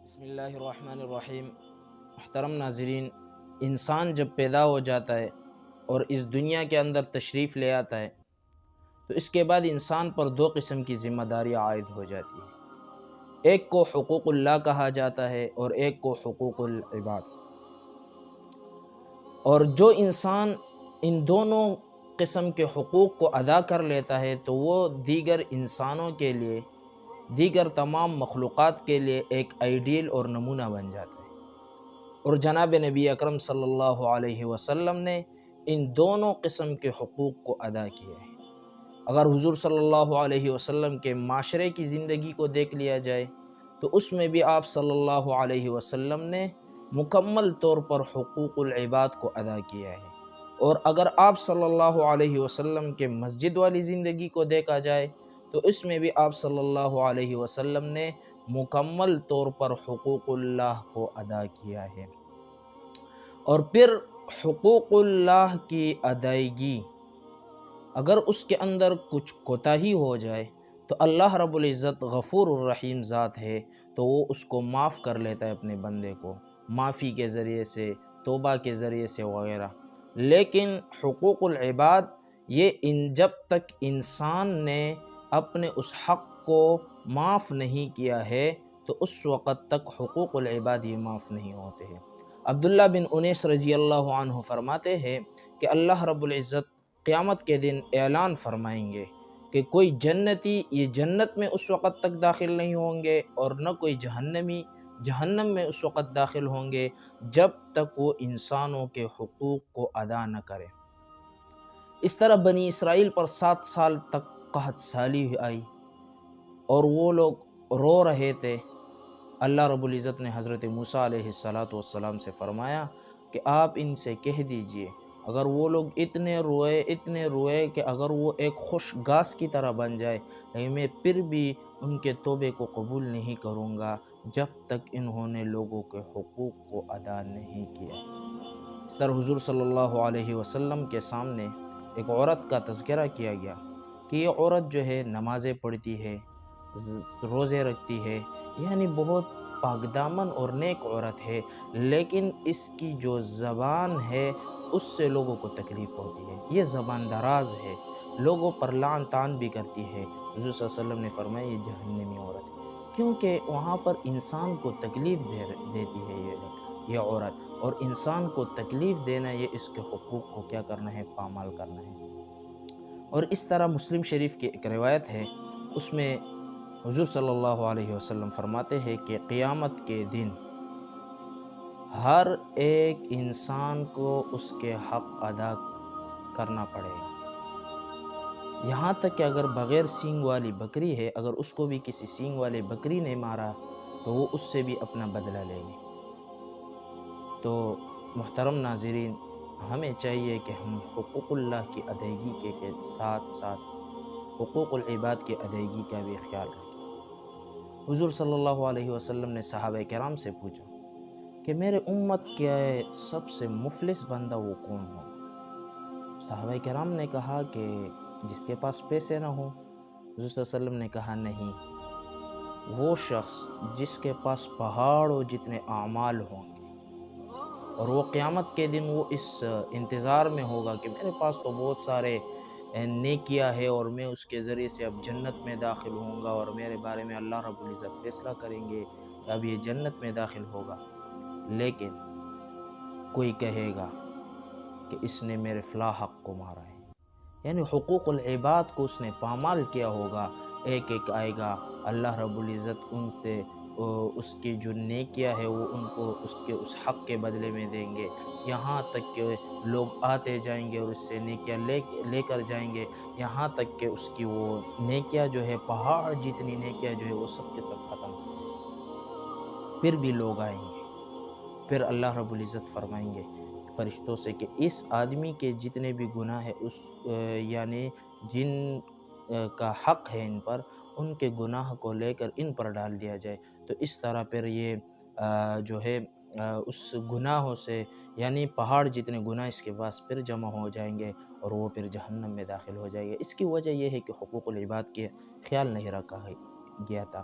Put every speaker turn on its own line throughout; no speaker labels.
بسم اللہ الرحمن الرحیم۔ محترم ناظرین، انسان جب پیدا ہو جاتا ہے اور اس دنیا کے اندر تشریف لے آتا ہے تو اس کے بعد انسان پر دو قسم کی ذمہ داریاں عائد ہو جاتی ہیں۔ ایک کو حقوق اللہ کہا جاتا ہے اور ایک کو حقوق العباد۔ اور جو انسان ان دونوں قسم کے حقوق کو ادا کر لیتا ہے تو وہ دیگر انسانوں کے لیے، دیگر تمام مخلوقات کے لیے ایک آئیڈیل اور نمونہ بن جاتا ہے۔ اور جناب نبی اکرم صلی اللہ علیہ وسلم نے ان دونوں قسم کے حقوق کو ادا کیا ہے۔ اگر حضور صلی اللہ علیہ وسلم کے معاشرے کی زندگی کو دیکھ لیا جائے تو اس میں بھی آپ صلی اللہ علیہ وسلم نے مکمل طور پر حقوق العباد کو ادا کیا ہے۔ اور اگر آپ صلی اللہ علیہ وسلم کے مسجد والی زندگی کو دیکھا جائے تو اس میں بھی آپ صلی اللہ علیہ وسلم نے مکمل طور پر حقوق اللہ کو ادا کیا ہے۔ اور پھر حقوق اللہ کی ادائیگی، اگر اس کے اندر کچھ کوتاہی ہو جائے تو اللہ رب العزت غفور الرحیم ذات ہے، تو وہ اس کو معاف کر لیتا ہے اپنے بندے کو، معافی کے ذریعے سے، توبہ کے ذریعے سے وغیرہ۔ لیکن حقوق العباد یہ جب تک انسان نے اپنے اس حق کو معاف نہیں کیا ہے تو اس وقت تک حقوق العباد یہ معاف نہیں ہوتے ہیں۔ عبداللہ بن انیس رضی اللہ عنہ فرماتے ہیں کہ اللہ رب العزت قیامت کے دن اعلان فرمائیں گے کہ کوئی جنتی یہ جنت میں اس وقت تک داخل نہیں ہوں گے اور نہ کوئی جہنمی جہنم میں اس وقت داخل ہوں گے جب تک وہ انسانوں کے حقوق کو ادا نہ کرے۔ اس طرح بنی اسرائیل پر 7 سال تک قحط سالی آئی اور وہ لوگ رو رہے تھے۔ اللہ رب العزت نے حضرت موسیٰ علیہ السلام سے فرمایا کہ آپ ان سے کہہ دیجئے، اگر وہ لوگ اتنے روئے کہ اگر وہ ایک خوش گھاس کی طرح بن جائے، لیکن میں پھر بھی ان کے توبے کو قبول نہیں کروں گا جب تک انہوں نے لوگوں کے حقوق کو ادا نہیں کیا۔ اس طرح حضور صلی اللہ علیہ وسلم کے سامنے ایک عورت کا تذکرہ کیا گیا کہ یہ عورت جو ہے نمازیں پڑھتی ہے، روزے رکھتی ہے، یعنی بہت پاک دامن اور نیک عورت ہے، لیکن اس کی جو زبان ہے اس سے لوگوں کو تکلیف ہوتی ہے، یہ زبان دراز ہے، لوگوں پر لعن طعن بھی کرتی ہے۔ حضور صلی اللہ علیہ وسلم نے فرمایا یہ جہنمی عورت ہے، کیونکہ وہاں پر انسان کو تکلیف دیتی ہے یہ عورت، اور انسان کو تکلیف دینا یہ اس کے حقوق کو کیا کرنا ہے، پامال کرنا ہے۔ اور اس طرح مسلم شریف کی ایک روایت ہے، اس میں حضور صلی اللہ علیہ وسلم فرماتے ہیں کہ قیامت کے دن ہر ایک انسان کو اس کے حق ادا کرنا پڑے گا، یہاں تک کہ اگر بغیر سینگ والی بکری ہے، اگر اس کو بھی کسی سینگ والے بکری نے مارا تو وہ اس سے بھی اپنا بدلہ لے گی۔ تو محترم ناظرین، ہمیں چاہیے کہ ہم حقوق اللہ کی ادائیگی کے ساتھ ساتھ حقوق العباد کی ادائیگی کا بھی خیال رکھیں۔ حضور صلی اللہ علیہ وسلم نے صحابہ کرام سے پوچھا کہ میرے امت کے سب سے مفلس بندہ وہ کون ہو؟ صحابہ کرام نے کہا کہ جس کے پاس پیسے نہ ہوں۔ حضور صلی اللہ علیہ وسلم نے کہا نہیں، وہ شخص جس کے پاس پہاڑوں جتنے اعمال ہوں گے، اور وہ قیامت کے دن وہ اس انتظار میں ہوگا کہ میرے پاس تو بہت سارے نیکیاں ہے اور میں اس کے ذریعے سے اب جنت میں داخل ہوں گا اور میرے بارے میں اللہ رب العزت فیصلہ کریں گے کہ اب یہ جنت میں داخل ہوگا، لیکن کوئی کہے گا کہ اس نے میرے فلاں حق کو مارا ہے، یعنی حقوق العباد کو اس نے پامال کیا ہوگا۔ ایک ایک آئے گا، اللہ رب العزت ان سے اس کی جو نیکیاں ہے وہ ان کو اس کے اس حق کے بدلے میں دیں گے، یہاں تک کہ لوگ آتے جائیں گے اور اس سے نیکیاں لے کر جائیں گے، یہاں تک کہ اس کی وہ نیکیاں جو ہے، پہاڑ جتنی نیکیاں جو ہے وہ سب کے سب ختم ہو جائیں گے۔ پھر بھی لوگ آئیں گے، پھر اللہ رب العزت فرمائیں گے فرشتوں سے کہ اس آدمی کے جتنے بھی گناہ ہیں، یعنی جن کا حق ہے ان پر، ان کے گناہ کو لے کر ان پر ڈال دیا جائے۔ تو اس طرح پھر یہ جو ہے اس گناہوں سے، یعنی پہاڑ جتنے گناہ اس کے پاس پھر جمع ہو جائیں گے اور وہ پھر جہنم میں داخل ہو جائے گا۔ اس کی وجہ یہ ہے کہ حقوق العباد کے خیال نہیں رکھا گیا تھا۔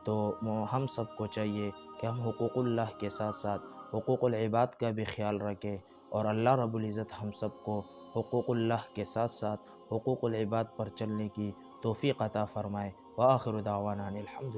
تو ہم سب کو چاہیے کہ ہم حقوق اللہ کے ساتھ ساتھ حقوق العباد کا بھی خیال رکھیں، اور اللہ رب العزت ہم سب کو حقوق اللہ کے ساتھ ساتھ حقوق العباد پر چلنے کی توفیق عطا فرمائے۔ وآخر دعوانا ان الحمد للہ۔